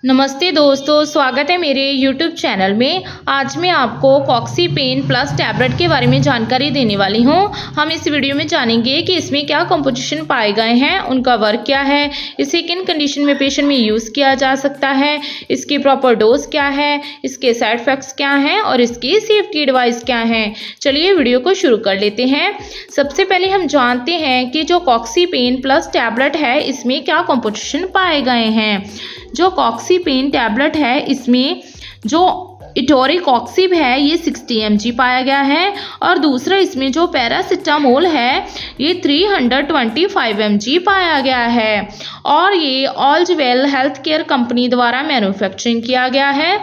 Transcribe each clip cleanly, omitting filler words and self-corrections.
नमस्ते दोस्तों, स्वागत है मेरे YouTube चैनल में। आज मैं आपको कॉक्सी पेन प्लस टैबलेट के बारे में जानकारी देने वाली हूं। हम इस वीडियो में जानेंगे कि इसमें क्या कंपोजिशन पाए गए हैं, उनका वर्क क्या है, इसे किन कंडीशन में पेशेंट में यूज़ किया जा सकता है, इसकी प्रॉपर डोज क्या है, इसके साइड इफ़ेक्ट्स क्या हैं और इसकी सेफ्टी एडवाइस क्या है। चलिए वीडियो को शुरू कर लेते हैं। सबसे पहले हम जानते हैं कि जो कॉक्सी पेन प्लस टैबलेट है इसमें क्या कंपोजिशन पाए गए हैं। जो कॉक्सी पेन टैबलेट है इसमें जो इटोरिकॉक्सिब है ये 60 mg पाया गया है और दूसरा इसमें जो पैरासिटामोल है ये 325 mg पाया गया है और ये ऑल्जवेल हेल्थ केयर कंपनी द्वारा मैन्युफैक्चरिंग किया गया है।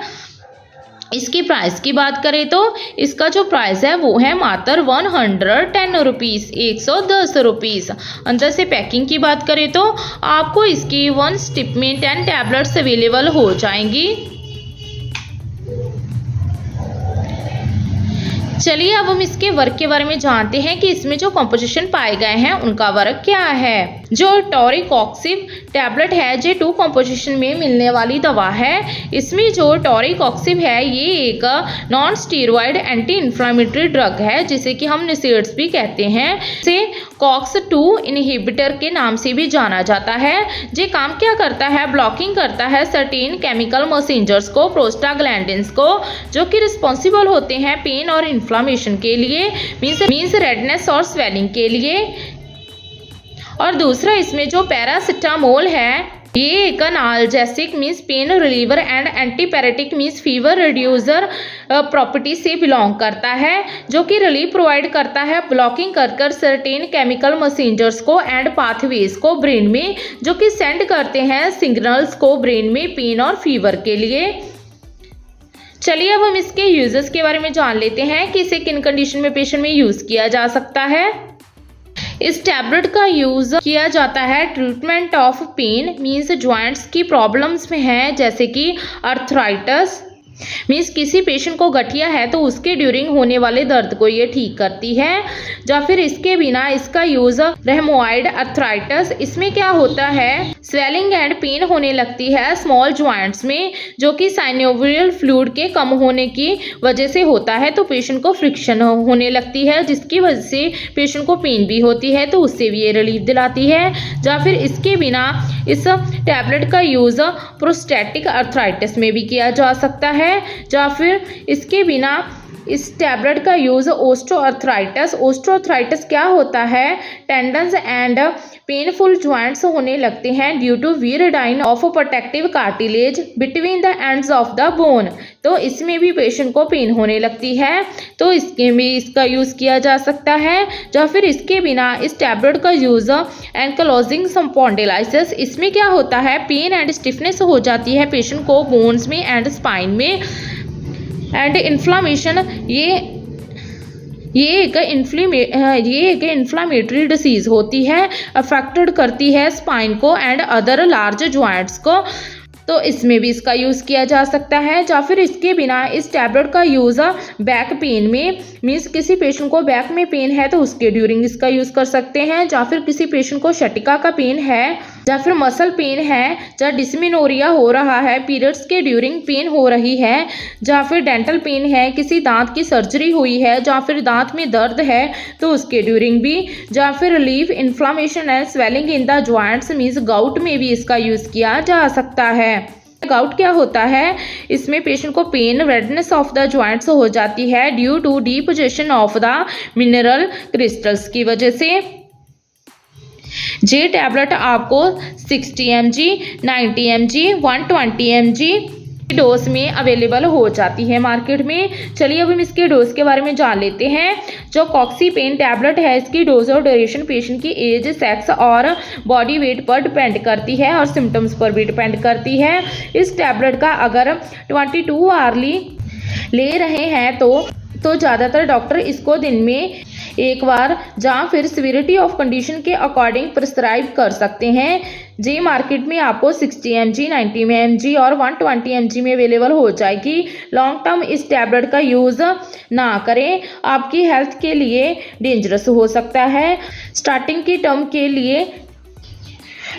इसकी प्राइस की बात करें तो इसका जो प्राइस है वो है मात्र 110 रुपीज़, 110 रुपीज़। अंदर से पैकिंग की बात करें तो आपको इसकी 1 स्टिप में 10 टैबलेट्स अवेलेबल हो जाएंगी। चलिए अब हम इसके वर्क के बारे में जानते हैं कि इसमें जो कंपोजिशन पाए गए हैं उनका वर्क क्या है। जो टोरिकॉक्सिब टैबलेट है ये 2 कंपोजिशन में मिलने वाली दवा है। इसमें जो टोरिकॉक्सिब है ये एक non steroid anti inflammatory drug है जिसे कि हम निसेड्स भी कहते हैं। इसे COX-2 इनहिबिटर के नाम से भी जाना जाता है। ये काम क्या करता है, ब्लॉकिंग करता है सर्टेन केमिकल मैसेंजर्स को, प्रोस्टाग्लैंडिन्स को, जो कि रिस्पॉन्सिबल होते हैं पेन और इन्फ्लामेशन के लिए, मीन्स रेडनेस और स्वेलिंग के लिए। और दूसरा इसमें जो पैरासिटामोल है ये एक analgesic means pain reliever and antipyretic means fever reducer property से बिलोंग करता है, जो कि रिलीफ प्रोवाइड करता है ब्लॉकिंग कर सर्टेन केमिकल मैसेंजर्स को एंड पाथवेज को ब्रेन में, जो कि सेंड करते हैं सिग्नल्स को ब्रेन में पेन और फीवर के लिए। चलिए अब हम इसके यूजेस के बारे में जान लेते हैं कि इसे किन कंडीशन में पेशेंट में यूज़ किया जा सकता है। इस टैबलेट का यूज़ किया जाता है treatment of pain means joints की प्रॉब्लम्स में है, जैसे कि अर्थराइटिस मीन्स किसी पेशेंट को गठिया है तो उसके ड्यूरिंग होने वाले दर्द को ये ठीक करती है। या फिर इसके बिना इसका यूज़ रहमोइड अर्थराइटिस, इसमें क्या होता है स्वेलिंग एंड पेन होने लगती है स्मॉल जॉइंट्स में, जो कि साइनोवियल फ्लूइड के कम होने की वजह से होता है, तो पेशेंट को फ्रिक्शन होने लगती है जिसकी वजह से पेशेंट को पेन भी होती है, तो उससे भी ये रिलीफ दिलाती है। या फिर इसके बिना इस टैबलेट का यूज़ प्रोस्टैटिक अर्थराइटिस में भी किया जा सकता है। या फिर इसके बिना इस टैबलेट का यूज़ ओस्टोआर्थराइटिस क्या होता है टेंडन्स एंड पेनफुल जॉइंट्स होने लगते हैं due to wear down of protective cartilage between the ends of the bone, तो इसमें भी पेशेंट को पेन होने लगती है, तो इसके भी इसका यूज़ किया जा सकता है। या फिर इसके बिना इस टैबलेट का यूज़ एंकलोजिंग स्पॉन्डिलाइसिस, इसमें क्या होता है पेन एंड स्टिफनेस हो जाती है पेशेंट को बोन्स में एंड स्पाइन में एंड इन्फ्लामेशन, ये एक इन्फ्लामेटरी डिसीज़ होती है, अफेक्टेड करती है स्पाइन को एंड अदर लार्ज जॉइंट्स को, तो इसमें भी इसका यूज़ किया जा सकता है। या फिर इसके बिना इस टैबलेट का यूज़ बैक पेन में मीन्स किसी पेशेंट को बैक में पेन है तो उसके ड्यूरिंग इसका यूज़ कर सकते हैं। या फिर किसी पेशेंट को शटिका का पेन है या फिर मसल पेन है या डिस्मेनोरिया हो रहा है, पीरियड्स के ड्यूरिंग पेन हो रही है, या फिर डेंटल पेन है, किसी दांत की सर्जरी हुई है या फिर दांत में दर्द है तो उसके ड्यूरिंग भी, या फिर relief inflammation and swelling in the joints means gout में भी इसका यूज़ किया जा सकता है। गाउट क्या होता है, इसमें पेशेंट को pain redness of the joints हो जाती है due to deposition of the mineral crystals की वजह से। ये टैबलेट आपको 60 mg, 90 mg, 120 mg डोज में अवेलेबल हो जाती है मार्केट में। चलिए अब हम इसके डोज के बारे में जान लेते हैं। जो कॉक्सी पेन टैबलेट है इसकी डोज और ड्यूरेशन पेशेंट की एज, सेक्स और बॉडी वेट पर डिपेंड करती है और सिम्टम्स पर भी डिपेंड करती है। इस टैबलेट का अगर 22 आवर्ली ले रहे हैं तो ज़्यादातर डॉक्टर इसको दिन में एक बार या फिर सिविरिटी ऑफ कंडीशन के अकॉर्डिंग प्रिस्क्राइब कर सकते हैं। जी मार्केट में आपको 60 mg, 90 mg और 120 mg में अवेलेबल हो जाएगी। लॉन्ग टर्म इस टैबलेट का यूज़ ना करें, आपकी हेल्थ के लिए डेंजरस हो सकता है। स्टार्टिंग की टर्म के लिए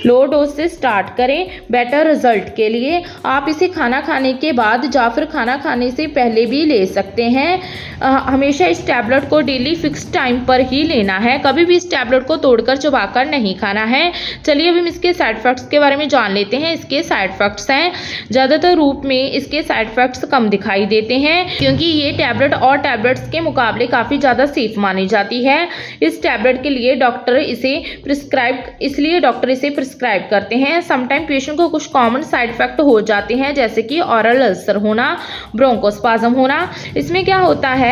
लो डोज से स्टार्ट करें बेटर रिजल्ट के लिए। आप इसे खाना खाने के बाद या फिर खाना खाने से पहले भी ले सकते हैं। हमेशा इस टैबलेट को डेली फिक्स टाइम पर ही लेना है, कभी भी इस टैबलेट को तोड़कर चबाकर नहीं खाना है। चलिए अब हम इसके साइड इफेक्ट्स के बारे में जान लेते हैं। इसके साइड इफेक्ट्स हैं, ज़्यादातर रूप में इसके साइड इफेक्ट्स कम दिखाई देते हैं क्योंकि ये टैबलेट और टैबलेट्स के मुकाबले काफ़ी ज़्यादा सेफ मानी जाती है। इस टैबलेट के लिए डॉक्टर इसे प्रिस्क्राइब करते हैं। समटाइम पेशेंट को कुछ कॉमन साइड इफेक्ट हो जाते हैं जैसे कि ऑरल अल्सर होना, ब्रोंकोस्पाज्म होना। इसमें क्या होता है,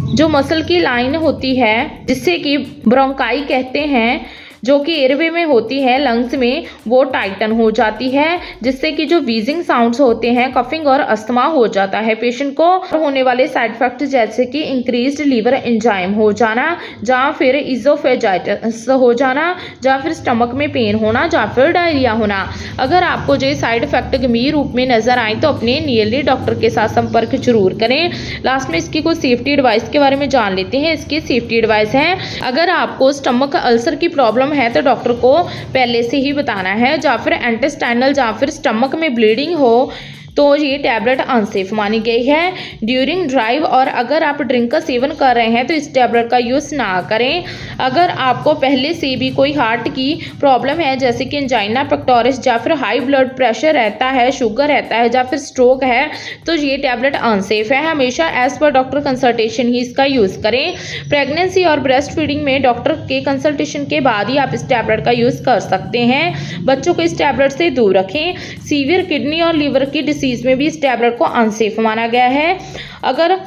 जो मसल की लाइन होती है जिससे कि ब्रोंकाई कहते हैं, जो कि एयरवे में होती है लंग्स में, वो टाइटन हो जाती है जिससे कि जो वीजिंग साउंड्स होते हैं, कफिंग और अस्थमा हो जाता है पेशेंट को। होने वाले साइड इफेक्ट जैसे कि इंक्रीज्ड लीवर एंजाइम हो जाना, या फिर इजोफेजाइटिस हो जाना, या फिर स्टमक में पेन होना, या फिर डायरिया होना। अगर आपको जो साइड इफेक्ट गंभीर रूप में नजर आए तो अपने नियरली डॉक्टर के साथ संपर्क जरूर करें। लास्ट में इसकी कुछ सेफ्टी एडवाइस के बारे में जान लेते हैं। इसकी सेफ्टी एडवाइस है, अगर आपको स्टमक अल्सर की प्रॉब्लम है तो डॉक्टर को पहले से ही बताना है, या फिर इंटेस्टाइनल या फिर स्टमक में ब्लीडिंग हो तो ये टैबलेट अनसेफ मानी गई है। ड्यूरिंग ड्राइव और अगर आप ड्रिंक का सेवन कर रहे हैं तो इस टैबलेट का यूज़ ना करें। अगर आपको पहले से भी कोई हार्ट की प्रॉब्लम है जैसे कि एंजाइना पेक्टोरिस या फिर हाई ब्लड प्रेशर रहता है, शुगर रहता है या फिर स्ट्रोक है तो ये टैबलेट अनसेफ है। हमेशा एज पर डॉक्टर कंसल्टेशन ही इसका यूज़ करें। प्रेगनेंसी और ब्रेस्ट फीडिंग में डॉक्टर के कंसल्टेशन के बाद ही आप इस टैबलेट का यूज़ कर सकते हैं। बच्चों को इस टैबलेट से दूर रखें। सीवियर किडनी और लीवर की डिसीज में भी इस टैबलेट को अनसेफ माना गया है। अगर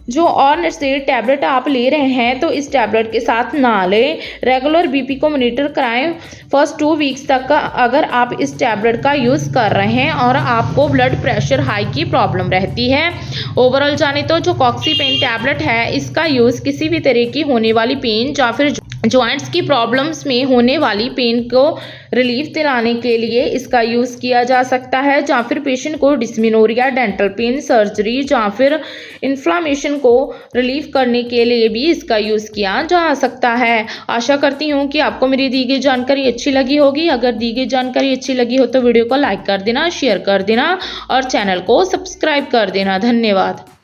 जो और से टैबलेट आप ले रहे हैं तो इस टैबलेट के साथ ना लें। रेगुलर बीपी को मॉनिटर कराएं फर्स्ट 2 वीक्स तक अगर आप इस टैबलेट का यूज़ कर रहे हैं और आपको ब्लड प्रेशर हाई की प्रॉब्लम रहती है। ओवरऑल जाने तो जो कॉक्सी पेन टैबलेट है इसका यूज़ किसी भी तरह की होने वाली पेन या फिर जॉइंट्स की प्रॉब्लम्स में होने वाली पेन को रिलीफ दिलाने के लिए इसका यूज़ किया जा सकता है, या फिर पेशेंट को डिस्मेनोरिया, डेंटल पेन, सर्जरी या फिर इन्फ्लामेशन को रिलीफ करने के लिए भी इसका यूज़ किया जा सकता है। आशा करती हूँ कि आपको मेरी दी गई जानकारी अच्छी लगी होगी। अगर दी गई जानकारी अच्छी लगी हो तो वीडियो को लाइक कर देना, शेयर कर देना और चैनल को सब्सक्राइब कर देना। धन्यवाद।